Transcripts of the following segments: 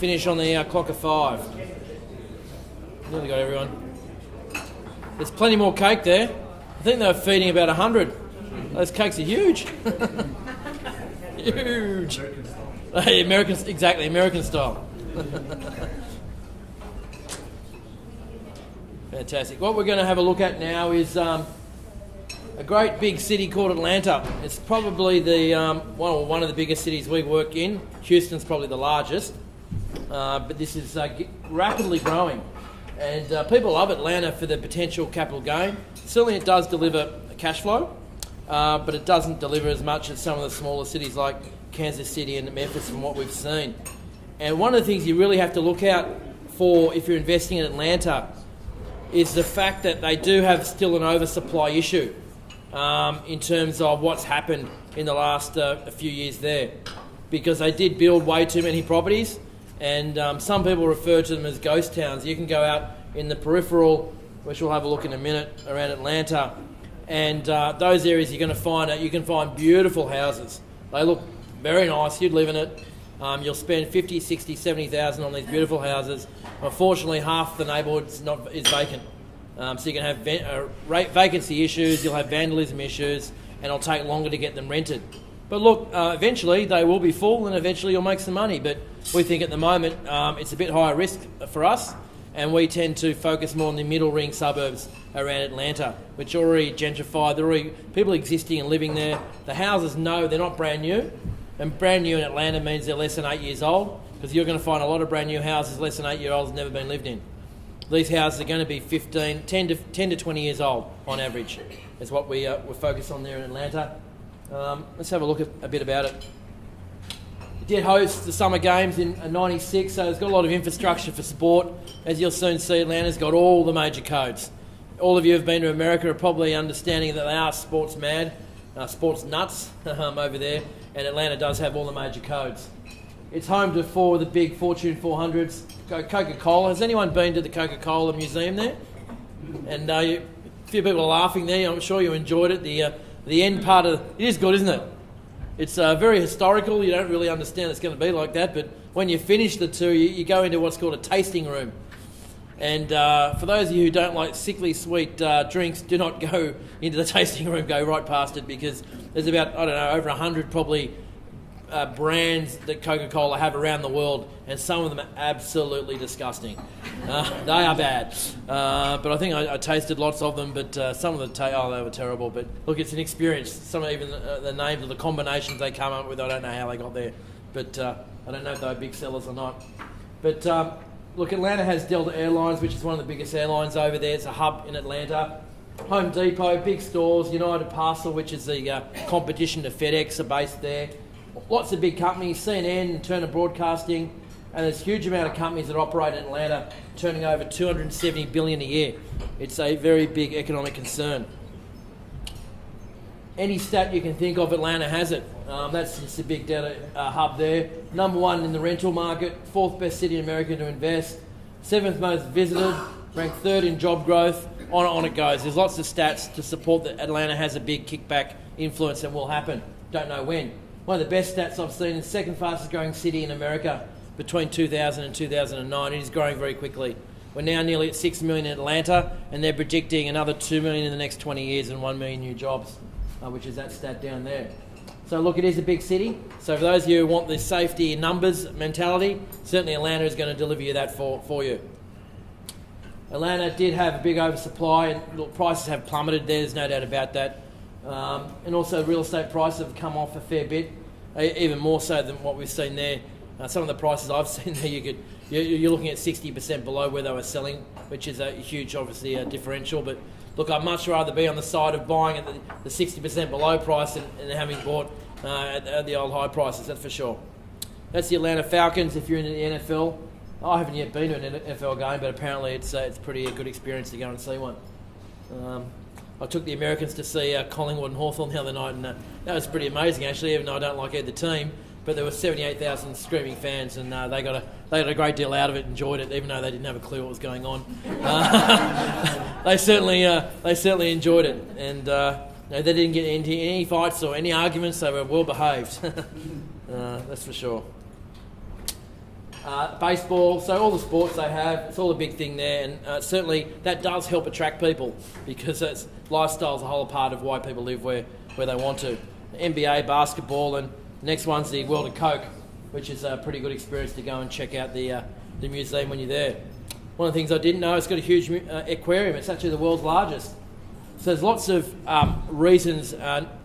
finish on the clock of 5. Nearly got everyone. There's plenty more cake there. I think they were feeding about 100. Those cakes are huge. Huge. American style. Fantastic. What we're going to have a look at now is a great big city called Atlanta. It's probably the one of the biggest cities we work in. Houston's probably the largest, but this is rapidly growing, and people love Atlanta for the potential capital gain. Certainly, it does deliver a cash flow, but it doesn't deliver as much as some of the smaller cities like Kansas City and Memphis from what we've seen. And one of the things you really have to look out for if you're investing in Atlanta is the fact that they do have still an oversupply issue in terms of what's happened in the last few years there, because they did build way too many properties, and some people refer to them as ghost towns. You can go out in the peripheral, which we'll have a look in a minute, around Atlanta, and those areas you can find beautiful houses. They look very nice. You'd live in it. You'll spend 50, 60, 70,000 on these beautiful houses. Unfortunately, half the neighbourhood is vacant. So you can have vacancy issues, you'll have vandalism issues, and it'll take longer to get them rented. But look, eventually they will be full, and eventually you'll make some money. But we think at the moment it's a bit higher risk for us, and we tend to focus more on the middle ring suburbs around Atlanta, which are already gentrified. There are already people existing and living there. The houses, no, they're not brand new. And brand new in Atlanta means they're less than 8 years old, because you're going to find a lot of brand new houses less than 8 year olds never been lived in. These houses are going to be 10 to 20 years old on average. Is what we're focused on there in Atlanta. Let's have a look at a bit about it. It did host the Summer Games in '96, so it's got a lot of infrastructure for sport. As you'll soon see, Atlanta's got all the major codes. All of you who've been to America are probably understanding that they are sports mad, sports nuts over there, and Atlanta does have all the major codes. It's home to 4 of the big Fortune 400s. Coca-Cola. Has anyone been to the Coca-Cola Museum there? And a few people are laughing there. I'm sure you enjoyed it. The end part of it is good, isn't it? It's very historical. You don't really understand it's going to be like that, but when you finish the tour, you go into what's called a tasting room. And for those of you who don't like sickly sweet drinks, do not go into the tasting room. Go right past it, because there's about, over 100 probably brands that Coca-Cola have around the world, and some of them are absolutely disgusting. They are bad. But I think I tasted lots of them, but some of them, they were terrible. But look, it's an experience. Some even the names of the combinations they come up with, I don't know how they got there. But I don't know if they were big sellers or not. But look, Atlanta has Delta Airlines, which is one of the biggest airlines over there. It's a hub in Atlanta. Home Depot, big stores. United Parcel, which is the competition to FedEx, are based there. Lots of big companies, CNN, Turner Broadcasting, and there's a huge amount of companies that operate in Atlanta, turning over $270 billion a year. It's a very big economic concern. Any stat you can think of, Atlanta has it. That's just a big data hub there. Number 1 in the rental market, 4th best city in America to invest, 7th most visited, ranked 3rd in job growth. On it goes. There's lots of stats to support that Atlanta has a big kickback influence and will happen. Don't know when. One of the best stats I've seen is second fastest growing city in America between 2000 and 2009. It is growing very quickly. We're now nearly at 6 million in Atlanta, and they're predicting another 2 million in the next 20 years and 1 million new jobs, which is that stat down there. So look, it is a big city. So for those of you who want the safety in numbers mentality, certainly Atlanta is going to deliver you that for you. Atlanta did have a big oversupply, and look, prices have plummeted there, there's no doubt about that. And also real estate prices have come off a fair bit, even more so than what we've seen there. Some of the prices I've seen there, you're looking at 60% below where they were selling, which is a huge, obviously, differential. But look, I'd much rather be on the side of buying at the 60% below price and having bought at the old high prices, that's for sure. That's the Atlanta Falcons if you're in the NFL. I haven't yet been to an NFL game, but apparently it's pretty a good experience to go and see one. I took the Americans to see Collingwood and Hawthorn the other night, and that was pretty amazing actually, even though I don't like either team. But there were 78,000 screaming fans, and they got a great deal out of it, enjoyed it, even though they didn't have a clue what was going on. They certainly enjoyed it, and they didn't get into any fights or any arguments. They were well behaved. That's for sure. baseball, so all the sports they have, it's all a big thing there, and certainly that does help attract people because lifestyle's a whole part of why people live where they want to. NBA, basketball, and the next one's the World of Coke, which is a pretty good experience to go and check out the museum when you're there. One of the things I didn't know, it's got a huge aquarium. It's actually the world's largest. So there's lots of reasons,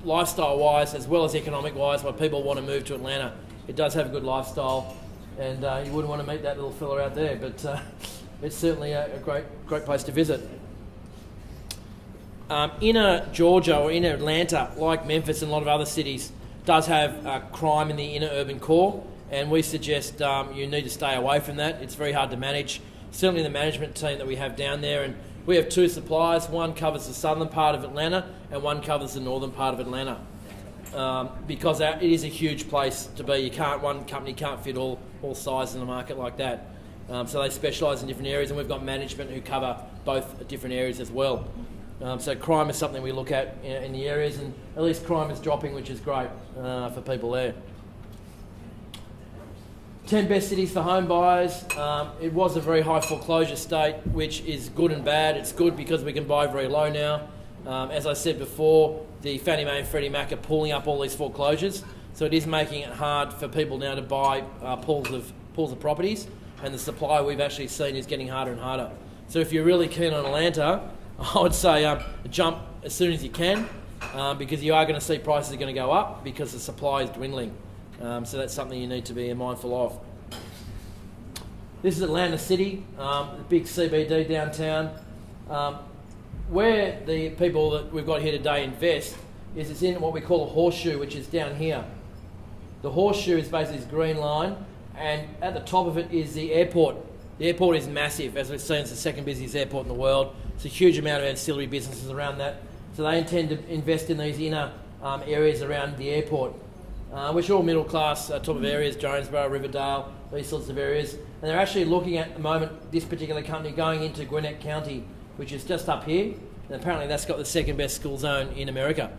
lifestyle-wise as well as economic-wise, why people want to move to Atlanta. It does have a good lifestyle, and you wouldn't want to meet that little fella out there, but it's certainly a great place to visit. Inner Georgia or inner Atlanta, like Memphis and a lot of other cities, does have crime in the inner urban core, and we suggest you need to stay away from that. It's very hard to manage. Certainly the management team that we have down there, and we have two suppliers. One covers the southern part of Atlanta and one covers the northern part of Atlanta. Because it is a huge place to be. One company can't fit all sizes in a market like that. So they specialise in different areas, and we've got management who cover both different areas as well. So crime is something we look at in the areas, and at least crime is dropping, which is great for people there. 10 best cities for home buyers. It was a very high foreclosure state, which is good and bad. It's good because we can buy very low now. As I said before, the Fannie Mae and Freddie Mac are pulling up all these foreclosures, so it is making it hard for people now to buy pools of properties, and the supply we've actually seen is getting harder and harder. So if you're really keen on Atlanta, I would say jump as soon as you can, because you are going to see prices are going to go up because the supply is dwindling. So that's something you need to be mindful of. This is Atlanta City, the big CBD downtown. Where the people that we've got here today invest is it's in what we call a horseshoe, which is down here. The horseshoe is basically this green line, and at the top of it is the airport. The airport is massive, as we've seen, it's the second busiest airport in the world. It's a huge amount of ancillary businesses around that. So they intend to invest in these inner areas around the airport, which are all middle class type of areas, Jonesboro, Riverdale, these sorts of areas. And they're actually looking at the moment, this particular company going into Gwinnett County, which is just up here, and apparently that's got the second best school zone in America.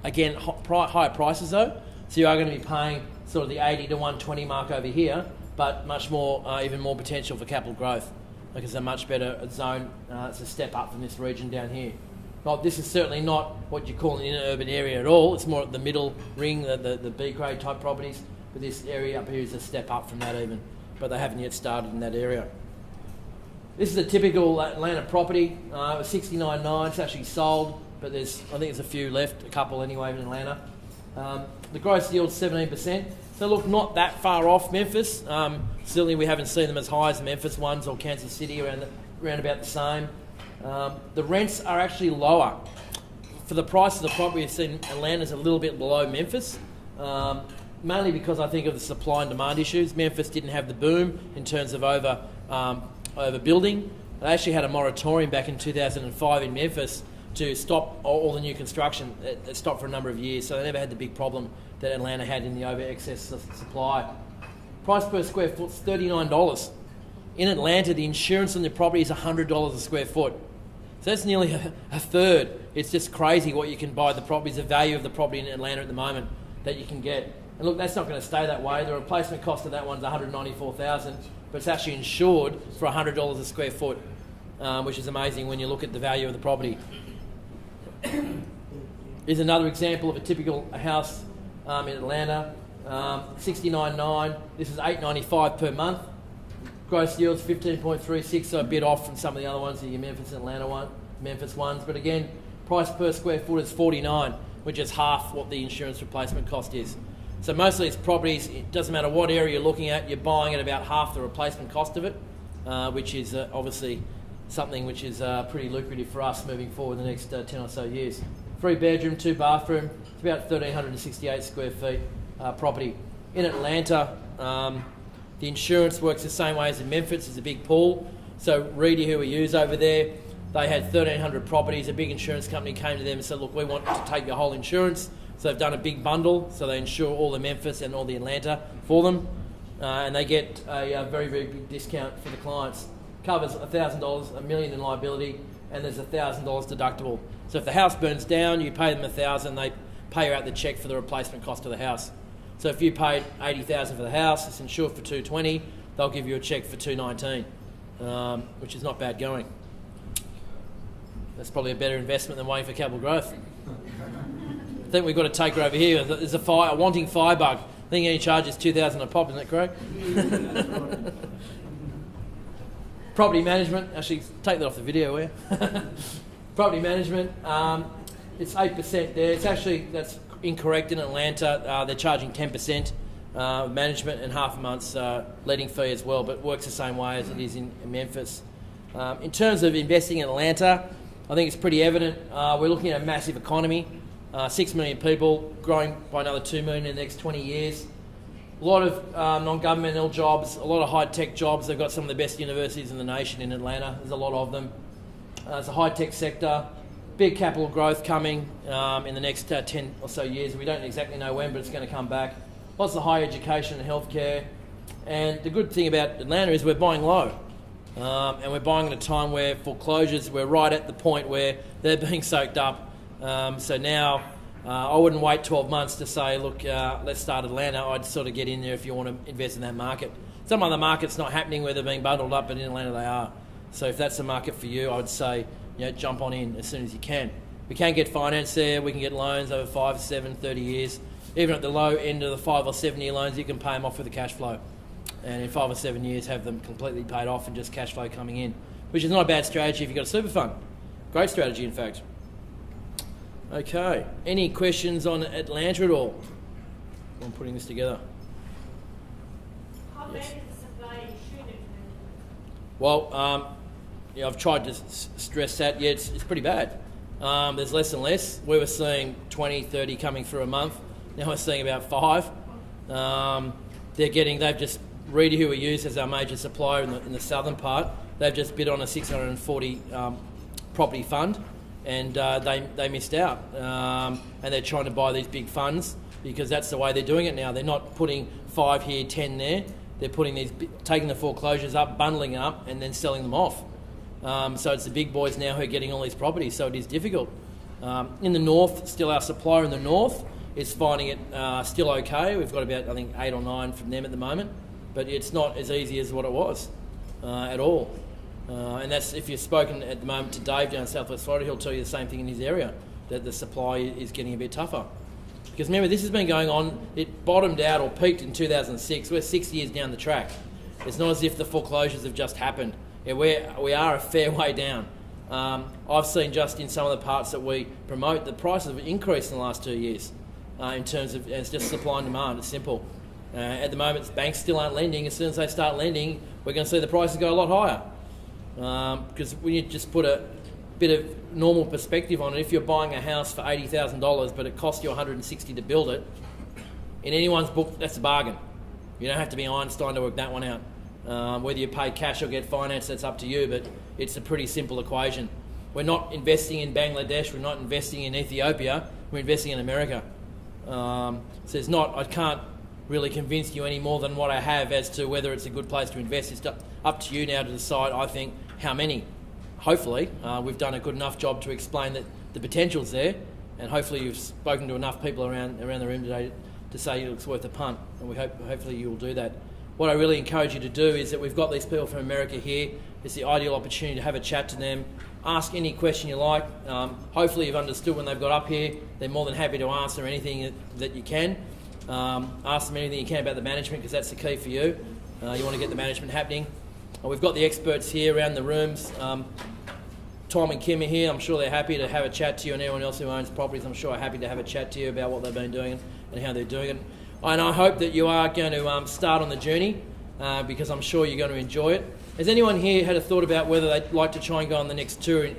Again, higher prices though, so you are going to be paying sort of the 80 to 120 mark over here, but much more, even more potential for capital growth, because it's a much better zone. It's a step up from this region down here. Well, this is certainly not what you call an inner urban area at all. It's more at the middle ring, the B grade type properties, but this area up here is a step up from that even, but they haven't yet started in that area. This is a typical Atlanta property. It was $69.9. It's actually sold, but I think there's a few left, a couple anyway in Atlanta. The gross yield's 17%. So look, not that far off Memphis. Certainly we haven't seen them as high as the Memphis ones or Kansas City, around about the same. The rents are actually lower. For the price of the property, we've seen Atlanta's a little bit below Memphis, mainly because I think of the supply and demand issues. Memphis didn't have the boom in terms of overbuilding. They actually had a moratorium back in 2005 in Memphis to stop all the new construction. It stopped for a number of years, so they never had the big problem that Atlanta had in the over-excess supply. Price per square foot is $39. In Atlanta, the insurance on the property is $100 a square foot. So that's nearly a third. It's just crazy what you can buy the properties, the value of the property in Atlanta at the moment that you can get. And look, that's not going to stay that way. The replacement cost of that one's $194,000, but it's actually insured for $100 a square foot, which is amazing when you look at the value of the property. Here's another example of a typical house in Atlanta. $69.9. This is $895 per month. Gross yield's 15.36, so a bit off from some of the other ones, the Memphis and Memphis ones. But again, price per square foot is $49, which is half what the insurance replacement cost is. So most of these properties, it doesn't matter what area you're looking at, you're buying at about half the replacement cost of it, which is obviously something which is pretty lucrative for us moving forward the next 10 or so years. 3 bedroom, 2 bathroom, it's about 1,368 square feet property. In Atlanta, the insurance works the same way as in Memphis. It's a big pool. So Reedy, who we use over there, they had 1,300 properties. A big insurance company came to them and said, look, we want to take your whole insurance. So they've done a big bundle. So they insure all the Memphis and all the Atlanta for them. And they get a very, very big discount for the clients. Covers $1,000, $1 million in liability, and there's $1,000 deductible. So if the house burns down, you pay them $1,000, they pay you out the cheque for the replacement cost of the house. So if you paid $80,000 for the house, it's insured for $220,000, they'll give you a cheque for $219,000, which is not bad going. That's probably a better investment than waiting for capital growth. I think we've got a taker over here. There's a wanting firebug. I think any charge is $2,000 a pop, isn't that correct? Property management, actually take that off the video, will you? Property management, it's 8% there. It's actually, that's incorrect in Atlanta. They're charging 10% management and half a month's letting fee as well, but it works the same way as it is in Memphis. In terms of investing in Atlanta, I think it's pretty evident. We're looking at a massive economy, 6 million people, growing by another 2 million in the next 20 years. A lot of non-governmental jobs, a lot of high-tech jobs. They've got some of the best universities in the nation in Atlanta. There's a lot of them. There's a high-tech sector, big capital growth coming in the next 10 or so years. We don't exactly know when, but it's going to come back. Lots of higher education and healthcare. And the good thing about Atlanta is we're buying low. And we're buying at a time where foreclosures, we're right at the point where they're being soaked up. So now I wouldn't wait 12 months to say, look, let's start Atlanta. I'd sort of get in there if you want to invest in that market. Some other markets not happening where they're being bundled up, but in Atlanta they are. So if that's the market for you, I would say, jump on in as soon as you can. We can get finance there. We can get loans over 5, 7, 30 years. Even at the low end of the 5 or 7 year loans, you can pay them off with the cash flow. And in 5 or 7 years have them completely paid off and just cash flow coming in, which is not a bad strategy if you've got a super fund. Great strategy, in fact. Okay, any questions on Atlanta at all? I'm putting this together. How bad is the supply issue in Atlanta? Well, I've tried to stress that. Yeah, it's pretty bad. There's less and less. We were seeing 20, 30 coming through a month. Now we're seeing about 5. They've just, Reedy, who we use as our major supplier in the southern part, they've just bid on a 640 property fund, and they missed out. And they're trying to buy these big funds because that's the way they're doing it now. They're not putting 5 here, 10 there. They're putting taking the foreclosures up, bundling it up, and then selling them off. So it's the big boys now who are getting all these properties. So it is difficult. In the north, still our supplier in the north is finding it still okay. We've got about, I think, 8 or 9 from them at the moment, but it's not as easy as what it was at all. And that's, if you've spoken at the moment to Dave down in Southwest Florida, he'll tell you the same thing in his area, that the supply is getting a bit tougher. Because remember, this has been going on, it bottomed out or peaked in 2006. We're 6 years down the track. It's not as if the foreclosures have just happened. Yeah, we are a fair way down. I've seen just in some of the parts that we promote, the prices have increased in the last 2 years in terms of, it's just supply and demand, it's simple. At the moment, banks still aren't lending. As soon as they start lending, we're going to see the prices go a lot higher. Because when you just put a bit of normal perspective on it, if you're buying a house for $80,000 but it costs you $160 to build it, in anyone's book, that's a bargain. You don't have to be Einstein to work that one out. Whether you pay cash or get finance, that's up to you, but it's a pretty simple equation. We're not investing in Bangladesh, we're not investing in Ethiopia, we're investing in America. So it's not, I can't really convince you any more than what I have as to whether it's a good place to invest. It's up to you now to decide, I think, how many. Hopefully, we've done a good enough job to explain that the potential's there, and hopefully you've spoken to enough people around the room today to say it's worth a punt, and we hopefully you'll do that. What I really encourage you to do is that we've got these people from America here. It's the ideal opportunity to have a chat to them, ask any question you like. Hopefully you've understood when they've got up here. They're more than happy to answer anything that you can. Ask them anything you can about the management, because that's the key for you. You want to get the management happening. We've got the experts here around the rooms. Tom and Kim are here. I'm sure they're happy to have a chat to you, and anyone else who owns properties, I'm sure are happy to have a chat to you about what they've been doing and how they're doing it. And I hope that you are going to start on the journey, because I'm sure you're going to enjoy it. Has anyone here had a thought about whether they'd like to try and go on the next tour in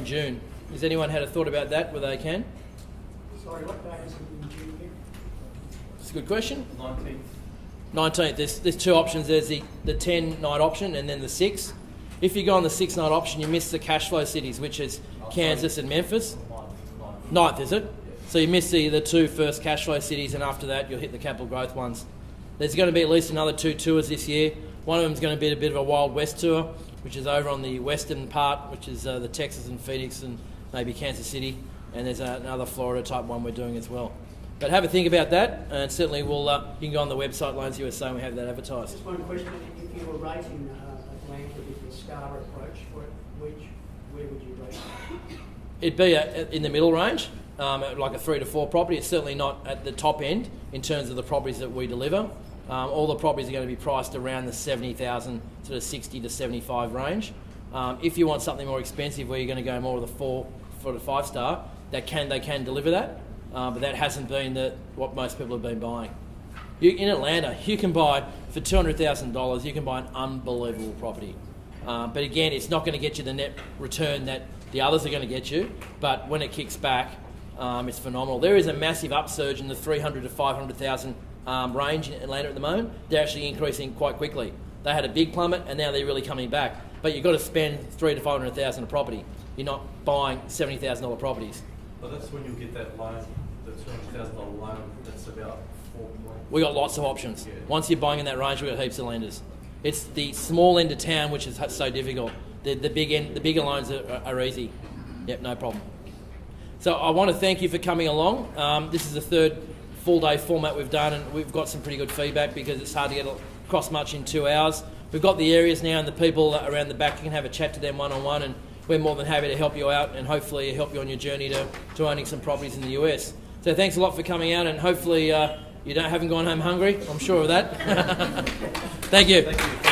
June? Has anyone had a thought about that, whether they can? Sorry, what day is it in June here? It's a good question. 19th. 19th. There's 2 options. There's the 10-night option and then the 6. If you go on the 6-night option, you miss the cash flow cities, which is Kansas and Memphis. 9th, is it? So you miss the 2 first cash flow cities, and after that you'll hit the capital growth ones. There's going to be at least another 2 tours this year. One of them is going to be a bit of a Wild West tour, which is over on the western part, which is the Texas and Phoenix and maybe Kansas City. And there's another Florida type one we're doing as well. But have a think about that, and certainly we'll. You can go on the website Loans USA and we have that advertised. Just one question, if you were rating Atlanta with the Star approach, where would you rate it? It'd be in the middle range, like a 3 to 4 property. It's certainly not at the top end in terms of the properties that we deliver. All the properties are going to be priced around the 70,000 sort of 60 to 75 range. If you want something more expensive, where you're going to go more of the 4 to 5 star, they can deliver that, but that hasn't been what most people have been buying. In Atlanta, you can buy for $200,000. You can buy an unbelievable property, but again, it's not going to get you the net return that the others are going to get you. But when it kicks back, it's phenomenal. There is a massive upsurge in the 300 to 500,000 range in Atlanta at the moment. They're actually increasing quite quickly. They had a big plummet, and now they're really coming back. But you've got to spend $300,000 to $500,000 a property. You're not buying $70,000 properties. But that's when you get that loan, the $200,000 loan. That's about 4 points. We got lots of options. Yeah. Once you're buying in that range, we've got heaps of lenders. It's the small end of town which is so difficult. The bigger loans are easy. Yep, no problem. So I want to thank you for coming along. This is the third full day format we've done, and we've got some pretty good feedback because it's hard to get across much in 2 hours. We've got the areas now and the people around the back. You can have a chat to them one-on-one, and we're more than happy to help you out and hopefully help you on your journey to owning some properties in the US. So thanks a lot for coming out, and hopefully you haven't gone home hungry. I'm sure of that. Thank you. Thank you.